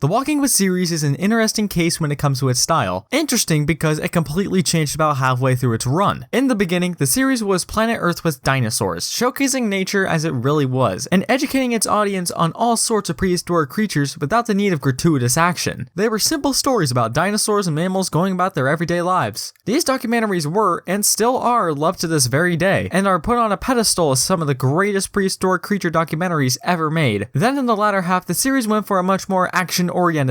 The Walking With series is an interesting case when it comes to its style. Interesting because it completely changed about halfway through its run. In the beginning, the series was Planet Earth with dinosaurs, showcasing nature as it really was, and educating its audience on all sorts of prehistoric creatures without the need of gratuitous action. They were simple stories about dinosaurs and mammals going about their everyday lives. These documentaries were, and still are, loved to this very day, and are put on a pedestal as some of the greatest prehistoric creature documentaries ever made. Then in the latter half, the series went for a much more action-oriented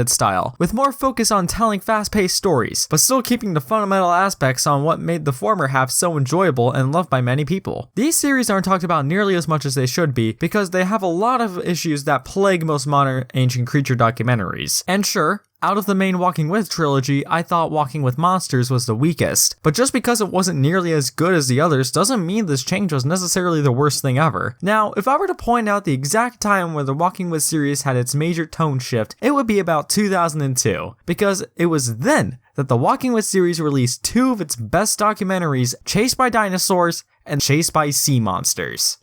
style, with more focus on telling fast-paced stories, but still keeping the fundamental aspects on what made the former half so enjoyable and loved by many people. These series aren't talked about nearly as much as they should be, because they have a lot of issues that plague most modern ancient creature documentaries. And sure, out of the main Walking With trilogy, I thought Walking With Monsters was the weakest, but just because it wasn't nearly as good as the others doesn't mean this change was necessarily the worst thing ever. Now, if I were to point out the exact time where the Walking With series had its major tone shift, it would be about 2002, because it was then that the Walking With series released two of its best documentaries, Chased by Dinosaurs and Chased by Sea Monsters.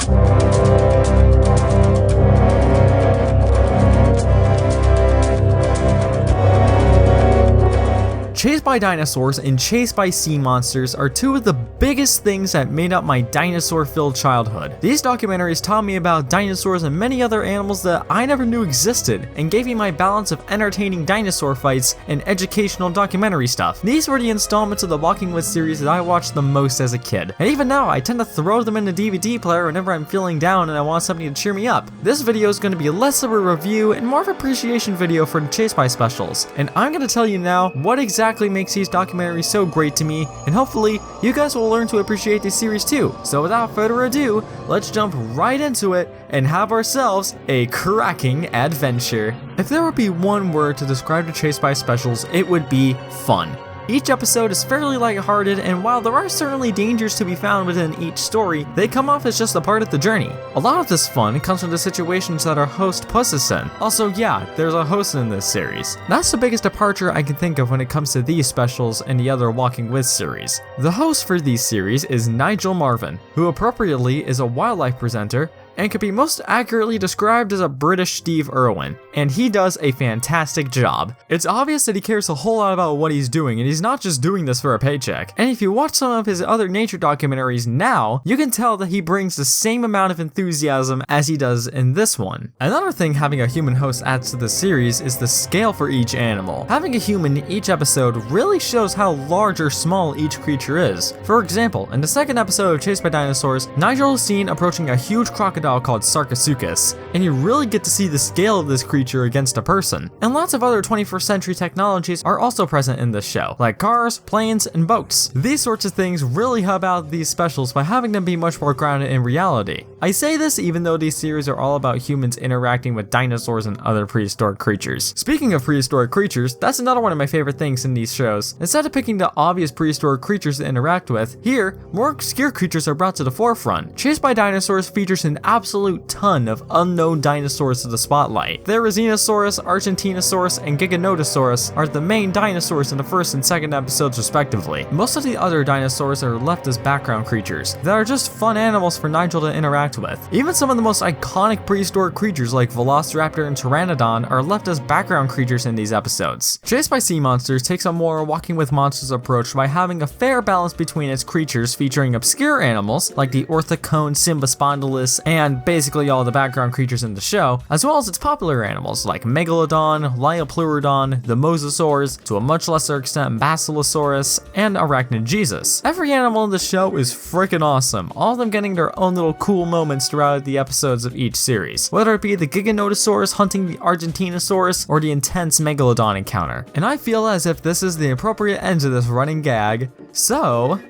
Chased by Dinosaurs and Chased by Sea Monsters are two of the biggest things that made up my dinosaur-filled childhood. These documentaries taught me about dinosaurs and many other animals that I never knew existed, and gave me my balance of entertaining dinosaur fights and educational documentary stuff. These were the installments of the Walking With series that I watched the most as a kid, and even now I tend to throw them in the DVD player whenever I'm feeling down and I want something to cheer me up. This video is going to be less of a review and more of an appreciation video for the Chased by specials, and I'm going to tell you now what exactly makes these documentaries so great to me, and hopefully you guys will learn to appreciate this series too. So without further ado, let's jump right into it and have ourselves a cracking adventure. If there would be one word to describe the Chased by specials, it would be fun. Each episode is fairly lighthearted, and while there are certainly dangers to be found within each story, they come off as just a part of the journey. A lot of this fun comes from the situations that our host puts us in. Also, yeah, there's a host in this series. That's the biggest departure I can think of when it comes to these specials and the other Walking With series. The host for these series is Nigel Marven, who appropriately is a wildlife presenter and could be most accurately described as a British Steve Irwin, and he does a fantastic job. It's obvious that he cares a whole lot about what he's doing, and he's not just doing this for a paycheck. And if you watch some of his other nature documentaries now, you can tell that he brings the same amount of enthusiasm as he does in this one. Another thing having a human host adds to the series is the scale for each animal. Having a human in each episode really shows how large or small each creature is. For example, in the second episode of Chased by Dinosaurs, Nigel is seen approaching a huge crocodile called Sarcosuchus, and you really get to see the scale of this creature against a person. And lots of other 21st century technologies are also present in this show, like cars, planes, and boats. These sorts of things really hub out these specials by having them be much more grounded in reality. I say this even though these series are all about humans interacting with dinosaurs and other prehistoric creatures. Speaking of prehistoric creatures, that's another one of my favorite things in these shows. Instead of picking the obvious prehistoric creatures to interact with, here, more obscure creatures are brought to the forefront. Chased by Dinosaurs features an absolute ton of unknown dinosaurs to the spotlight. Therizinosaurus, Argentinosaurus, and Giganotosaurus are the main dinosaurs in the first and second episodes respectively. Most of the other dinosaurs are left as background creatures that are just fun animals for Nigel to interact with. Even some of the most iconic prehistoric creatures like Velociraptor and Pteranodon are left as background creatures in these episodes. Chased by Sea Monsters takes a more Walking With Monsters approach by having a fair balance between its creatures, featuring obscure animals like the orthocone Symbospondylus and basically all the background creatures in the show, as well as its popular animals like Megalodon, Liopleurodon, the Mosasaurs, to a much lesser extent Basilosaurus, and Arachnogesus. Every animal in the show is freaking awesome, all of them getting their own little cool moments throughout the episodes of each series, whether it be the Giganotosaurus hunting the Argentinosaurus or the intense Megalodon encounter. And I feel as if this is the appropriate end to this running gag, so...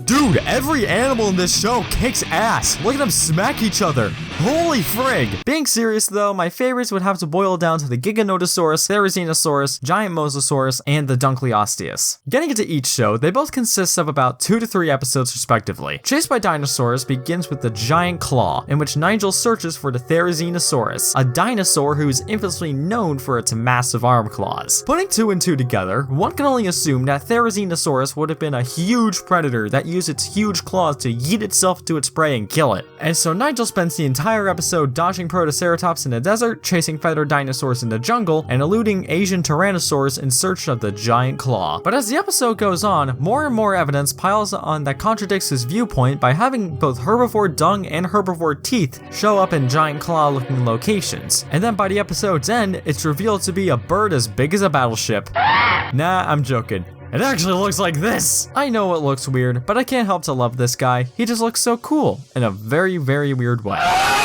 Dude, every animal in this show kicks ass. Look at them smack each other. Holy frig. Being serious though, my favorites would have to boil down to the Giganotosaurus, Therizinosaurus, Giant Mosasaurus, and the Dunkleosteus. Getting into each show, they both consist of about 2 to 3 episodes respectively. Chased by Dinosaurs begins with the Giant Claw, in which Nigel searches for the Therizinosaurus, a dinosaur who is infamously known for its massive arm claws. Putting 2 and 2 together, one can only assume that Therizinosaurus would have been a huge predator that use its huge claws to yeet itself to its prey and kill it. And so Nigel spends the entire episode dodging Protoceratops in the desert, chasing feathered dinosaurs in the jungle, and eluding Asian tyrannosaurs in search of the giant claw. But as the episode goes on, more and more evidence piles on that contradicts his viewpoint by having both herbivore dung and herbivore teeth show up in giant claw looking locations. And then by the episode's end, it's revealed to be a bird as big as a battleship. Nah, I'm joking. It actually looks like this! I know it looks weird, but I can't help to love this guy. He just looks so cool, in a very, very weird way.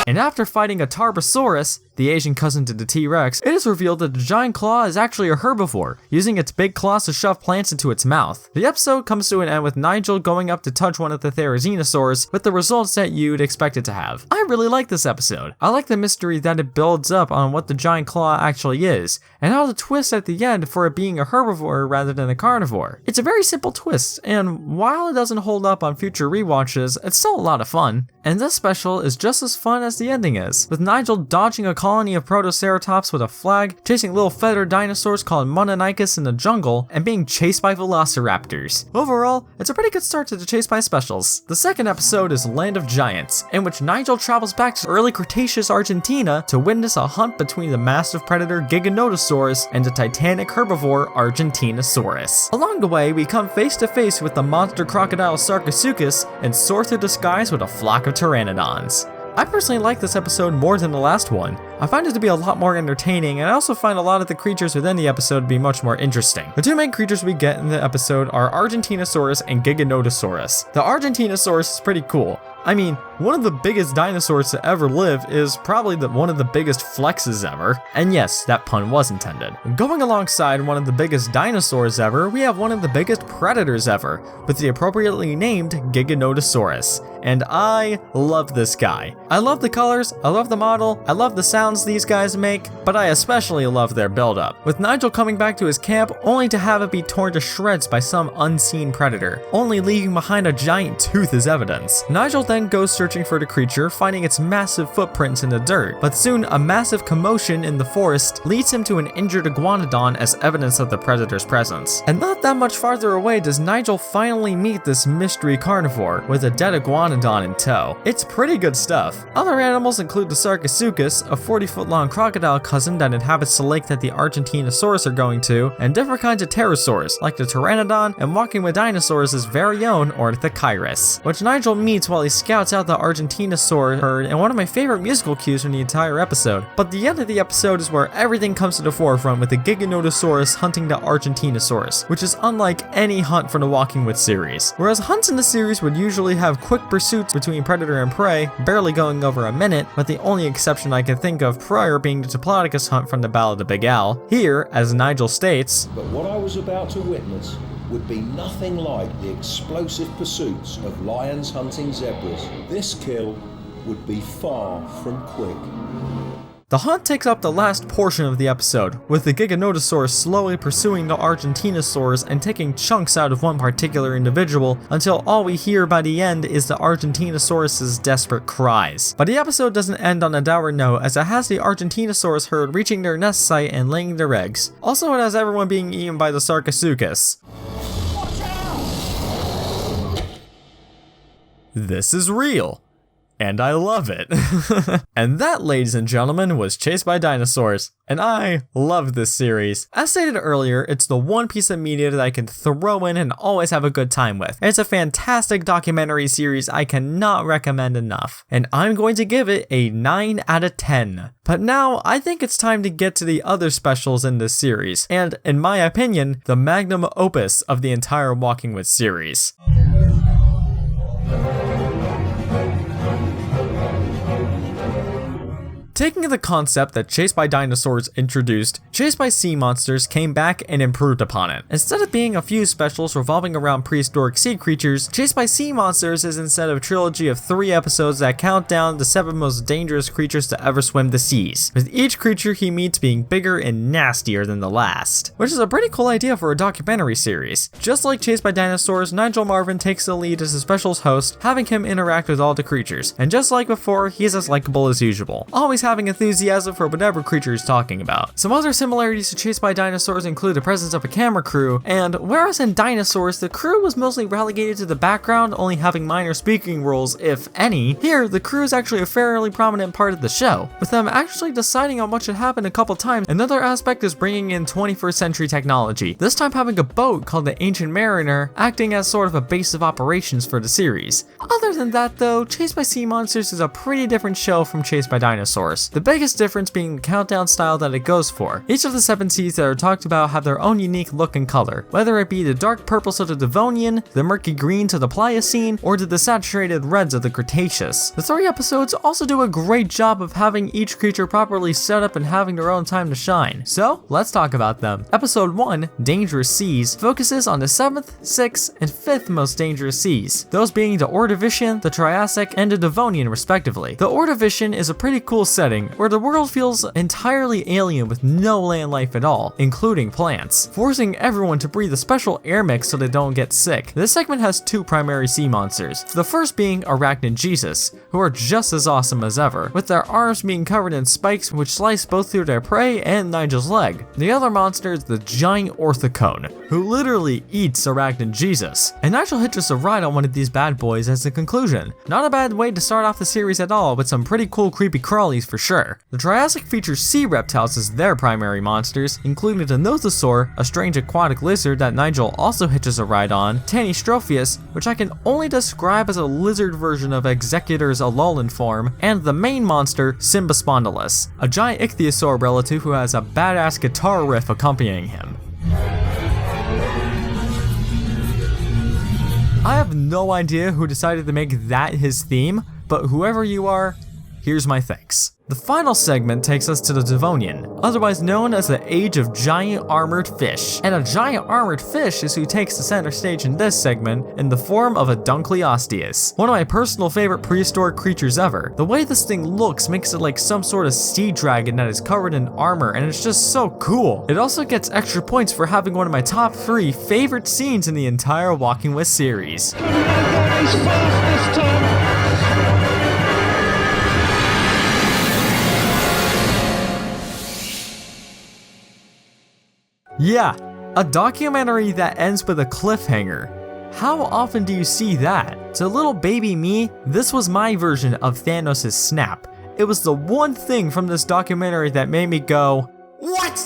And after fighting a Tarbosaurus, the Asian cousin to the T-Rex, it is revealed that the giant claw is actually a herbivore, using its big claws to shove plants into its mouth. The episode comes to an end with Nigel going up to touch one of the Therizinosaurs, with the results that you'd expect it to have. I really like this episode. I like the mystery that it builds up on what the giant claw actually is, and how the twist at the end for it being a herbivore rather than a carnivore. It's a very simple twist, and while it doesn't hold up on future rewatches, it's still a lot of fun. And this special is just as fun as the ending is, with Nigel dodging a colony of Protoceratops with a flag, chasing little feathered dinosaurs called Mononicus in the jungle, and being chased by velociraptors. Overall, it's a pretty good start to the Chase by specials. The second episode is Land of Giants, in which Nigel travels back to early Cretaceous Argentina to witness a hunt between the massive predator Giganotosaurus and the titanic herbivore Argentinosaurus. Along the way, we come face to face with the monster crocodile Sarcosuchus and soar through the skies with a flock of pteranodons. I personally like this episode more than the last one. I find it to be a lot more entertaining, and I also find a lot of the creatures within the episode to be much more interesting. The two main creatures we get in the episode are Argentinosaurus and Giganotosaurus. The Argentinosaurus is pretty cool. I mean, one of the biggest dinosaurs to ever live is probably one of the biggest flexes ever. And yes, that pun was intended. Going alongside one of the biggest dinosaurs ever, we have one of the biggest predators ever, with the appropriately named Giganotosaurus. And I love this guy. I love the colors, I love the model, I love the sounds these guys make, but I especially love their build-up. With Nigel coming back to his camp only to have it be torn to shreds by some unseen predator, only leaving behind a giant tooth as evidence. Nigel then goes searching for the creature, finding its massive footprints in the dirt, but soon a massive commotion in the forest leads him to an injured iguanodon as evidence of the predator's presence. And not that much farther away does Nigel finally meet this mystery carnivore, with a dead iguanodon in tow. It's pretty good stuff. Other animals include the Sarcosuchus, a 40-foot-long crocodile cousin that inhabits the lake that the Argentinosaurus are going to, and different kinds of pterosaurs, like the Pteranodon and Walking With Dinosaurs' very own Ornithochirus, which Nigel meets while he scouts out the Argentinosaur herd, and one of my favorite musical cues from the entire episode. But the end of the episode is where everything comes to the forefront, with the Giganotosaurus hunting the Argentinosaurus, which is unlike any hunt from the Walking With series. Whereas hunts in the series would usually have quick pursuits between predator and prey, barely going over a minute, with the only exception I can think of prior being the Diplodocus hunt from the Battle of the Big Al. Here, as Nigel states, "But what I was about to witness would be nothing like the explosive pursuits of lions hunting zebras. This kill would be far from quick." The hunt takes up the last portion of the episode, with the Giganotosaurus slowly pursuing the Argentinosaurs and taking chunks out of one particular individual, until all we hear by the end is the Argentinosaurus' desperate cries. But the episode doesn't end on a dour note, as it has the Argentinosaurus herd reaching their nest site and laying their eggs. Also, it has everyone being eaten by the Sarcosuchus. This is real. And I love it. And that, ladies and gentlemen, was Chased by Dinosaurs. And I love this series. As stated earlier, it's the one piece of media that I can throw in and always have a good time with. It's a fantastic documentary series I cannot recommend enough. And I'm going to give it a 9 out of 10. But now, I think it's time to get to the other specials in this series. And, in my opinion, the magnum opus of the entire Walking With series. Taking the concept that Chased by Dinosaurs introduced, Chased by Sea Monsters came back and improved upon it. Instead of being a few specials revolving around prehistoric sea creatures, Chased by Sea Monsters is instead a trilogy of 3 episodes that count down the 7 most dangerous creatures to ever swim the seas, with each creature he meets being bigger and nastier than the last. Which is a pretty cool idea for a documentary series. Just like Chased by Dinosaurs, Nigel Marvin takes the lead as the special's host, having him interact with all the creatures, and just like before, he's as likable as usual, always having enthusiasm for whatever creature he's talking about. Some other similarities to Chased by Dinosaurs include the presence of a camera crew, and whereas in Dinosaurs the crew was mostly relegated to the background, only having minor speaking roles if any, here the crew is actually a fairly prominent part of the show, with them actually deciding on what should happen a couple times. Another aspect is bringing in 21st century technology, this time having a boat called the Ancient Mariner acting as sort of a base of operations for the series. Other than that though, Chased by Sea Monsters is a pretty different show from Chased by Dinosaurs, the biggest difference being the countdown style that it goes for. Each of the 7 seas that are talked about have their own unique look and color, whether it be the dark purples of the Devonian, the murky greens of the Pliocene, or to the saturated reds of the Cretaceous. The 3 episodes also do a great job of having each creature properly set up and having their own time to shine. So, let's talk about them. Episode 1, Dangerous Seas, focuses on the 7th, 6th, and 5th most dangerous seas, those being the Ordovician, the Triassic, and the Devonian respectively. The Ordovician is a pretty cool setting where the world feels entirely alien with no land life at all, including plants, forcing everyone to breathe a special air mix so they don't get sick. This segment has 2 primary sea monsters, the first being Arachnid Jesus, who are just as awesome as ever, with their arms being covered in spikes which slice both through their prey and Nigel's leg. The other monster is the giant Orthocone, who literally eats Arachnid Jesus, and Nigel hitches a ride on one of these bad boys as the conclusion. Not a bad way to start off the series at all, with some pretty cool creepy crawlies for sure. The Triassic features sea reptiles as their primary monsters, including the Nothosaur, a strange aquatic lizard that Nigel also hitches a ride on, Tanystropheus, which I can only describe as a lizard version of Executor's Alolan form, and the main monster, Symbospondylus, a giant ichthyosaur relative who has a badass guitar riff accompanying him. I have no idea who decided to make that his theme, but whoever you are, here's my thanks. The final segment takes us to the Devonian, otherwise known as the Age of Giant Armored Fish. And a giant armored fish is who takes the center stage in this segment in the form of a Dunkleosteus, one of my personal favorite prehistoric creatures ever. The way this thing looks makes it like some sort of sea dragon that is covered in armor, and it's just so cool. It also gets extra points for having one of my top 3 favorite scenes in the entire Walking With series. Yeah, a documentary that ends with a cliffhanger. How often do you see that? To little baby me, this was my version of Thanos' snap. It was the one thing from this documentary that made me go, "What?"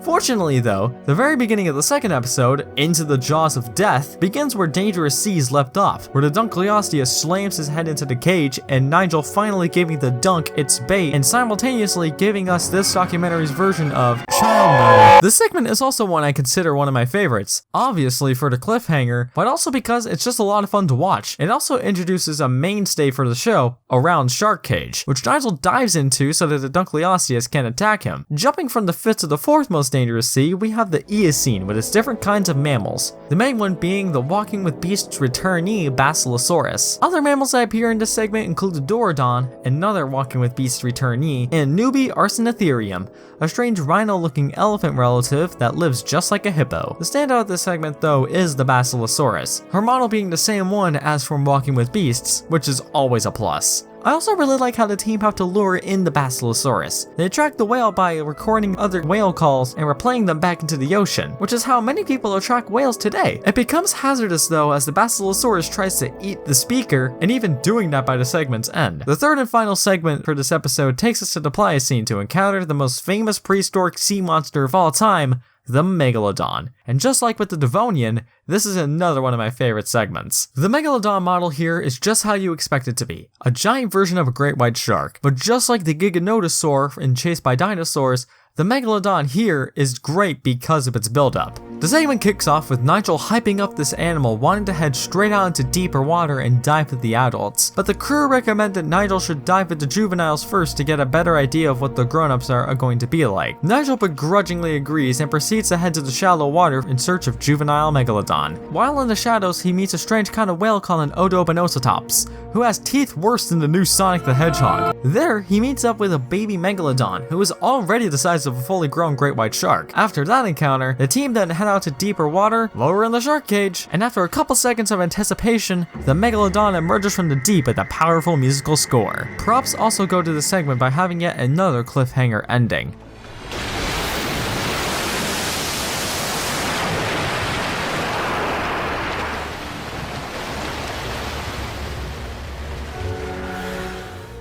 Fortunately though, the very beginning of the second episode, Into the Jaws of Death, begins where Dangerous Seas left off, where the Dunkleosteus slams his head into the cage and Nigel finally giving the dunk its bait and simultaneously giving us this documentary's version of child murder. This segment is also one I consider one of my favorites, obviously for the cliffhanger, but also because it's just a lot of fun to watch. It also introduces a mainstay for the show, a round shark cage, which Nigel dives into so that the Dunkleosteus can attack him. Jumping from the 5th to the 4th most dangerous sea, we have the Eocene with its different kinds of mammals, the main one being the Walking With Beasts returnee Basilosaurus. Other mammals that appear in this segment include the Dorodon, another Walking With Beasts returnee, and Newbie Arsinotherium, a strange rhino-looking elephant relative that lives just like a hippo. The standout of this segment though is the Basilosaurus, her model being the same one as from Walking With Beasts, which is always a plus. I also really like how the team have to lure in the Basilosaurus. They attract the whale by recording other whale calls and replaying them back into the ocean, which is how many people attract whales today. It becomes hazardous though as the Basilosaurus tries to eat the speaker, and even doing that by the segment's end. The third and final segment for this episode takes us to the Pliocene to encounter the most famous prehistoric sea monster of all time, the Megalodon. And just like with the Devonian, this is another one of my favorite segments. The Megalodon model here is just how you expect it to be, a giant version of a great white shark. But just like the Giganotosaur in Chased by Dinosaurs, the Megalodon here is great because of its build-up. The segment kicks off with Nigel hyping up this animal wanting to head straight out into deeper water and dive with the adults, but the crew recommend that Nigel should dive with the juveniles first to get a better idea of what the grown-ups are going to be like. Nigel begrudgingly agrees and proceeds to head to the shallow water in search of juvenile Megalodon. While in the shadows, he meets a strange kind of whale called an Odobenocetops, who has teeth worse than the new Sonic the Hedgehog. There, he meets up with a baby Megalodon, who is already the size of a fully grown great white shark. After that encounter, the team then head out to deeper water, lower in the shark cage, and after a couple seconds of anticipation, the Megalodon emerges from the deep with a powerful musical score. Props also go to the segment by having yet another cliffhanger ending.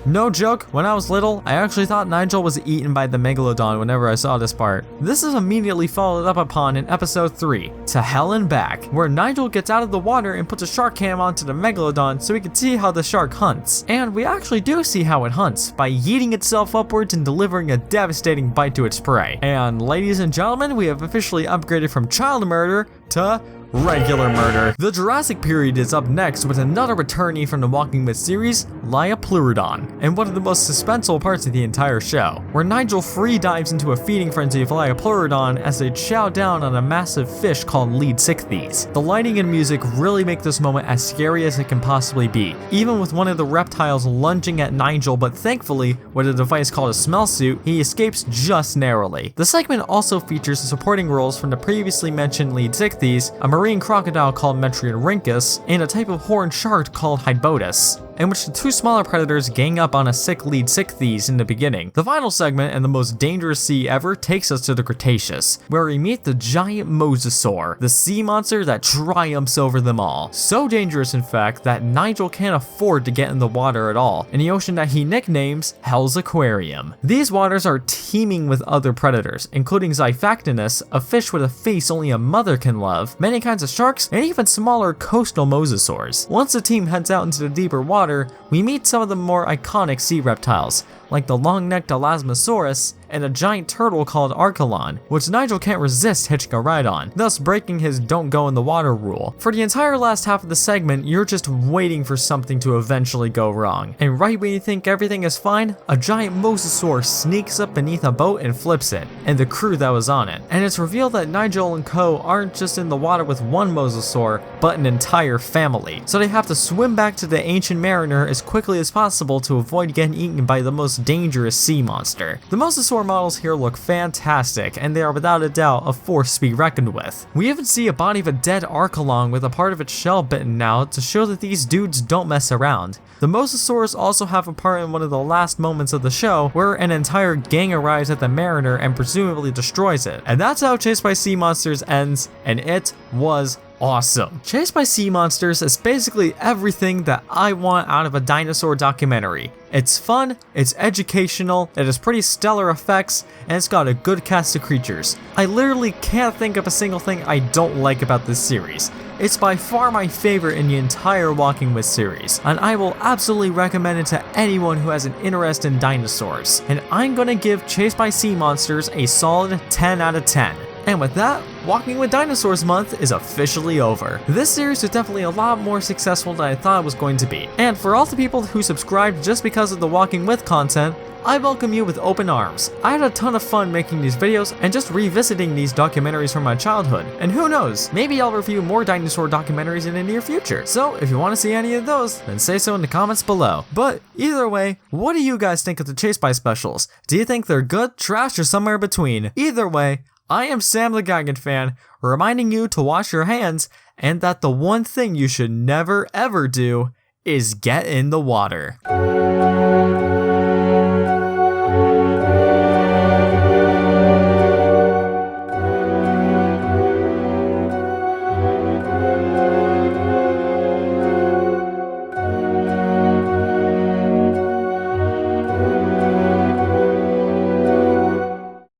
No joke, when I was little, I actually thought Nigel was eaten by the Megalodon whenever I saw this part. This is immediately followed up upon in episode 3, To Hell and Back, where Nigel gets out of the water and puts a shark cam onto the Megalodon so we can see how the shark hunts. And we actually do see how it hunts, by yeeting itself upwards and delivering a devastating bite to its prey. And ladies and gentlemen, we have officially upgraded from child murder to regular murder. The Jurassic period is up next with another returnee from the Walking With series, Pleurodon, and one of the most suspenseful parts of the entire show, where Nigel free dives into a feeding frenzy of Pleurodon as they chow down on a massive fish called Leadsichthys. The lighting and music really make this moment as scary as it can possibly be, even with one of the reptiles lunging at Nigel, but thankfully, with a device called a smell suit, he escapes just narrowly. The segment also features the supporting roles from the previously mentioned Leadsichthys, a marine crocodile called Metriorhynchus, and a type of horned shark called Hybotus, in which the two smaller predators gang up on a sick Leadsichthys in the beginning. The final segment, and the most dangerous sea ever, takes us to the Cretaceous, where we meet the giant mosasaur, the sea monster that triumphs over them all. So dangerous, in fact, that Nigel can't afford to get in the water at all, in the ocean that he nicknames Hell's Aquarium. These waters are teeming with other predators, including Xiphactinus, a fish with a face only a mother can love, many kinds of sharks, and even smaller coastal mosasaurs. Once the team heads out into the deeper water, we meet some of the more iconic sea reptiles, like the long-necked Elasmosaurus and a giant turtle called Archelon, which Nigel can't resist hitching a ride on, thus breaking his don't go in the water rule. For the entire last half of the segment, you're just waiting for something to eventually go wrong. And right when you think everything is fine, a giant mosasaur sneaks up beneath a boat and flips it, and the crew that was on it. And it's revealed that Nigel and co aren't just in the water with one mosasaur, but an entire family. So they have to swim back to the ancient mariner as quickly as possible to avoid getting eaten by the most dangerous sea monster. The mosasaur models here look fantastic, and they are without a doubt a force to be reckoned with. We even see a body of a dead Archelon with a part of its shell bitten now to show that these dudes don't mess around. The mosasaurs also have a part in one of the last moments of the show where an entire gang arrives at the mariner and presumably destroys it. And that's how Chased by Sea Monsters ends, and it was awesome. Chased by Sea Monsters is basically everything that I want out of a dinosaur documentary. It's fun, it's educational, it has pretty stellar effects, and it's got a good cast of creatures. I literally can't think of a single thing I don't like about this series. It's by far my favorite in the entire Walking With series, and I will absolutely recommend it to anyone who has an interest in dinosaurs. And I'm gonna give Chased by Sea Monsters a solid 10 out of 10. And with that, Walking With Dinosaurs Month is officially over. This series was definitely a lot more successful than I thought it was going to be. And for all the people who subscribed just because of the Walking With content, I welcome you with open arms. I had a ton of fun making these videos and just revisiting these documentaries from my childhood. And who knows, maybe I'll review more dinosaur documentaries in the near future. So if you want to see any of those, then say so in the comments below. But either way, what do you guys think of the Chase By specials? Do you think they're good, trash, or somewhere between? Either way, I am Sam the Giganfan, reminding you to wash your hands and that the one thing you should never ever do is get in the water.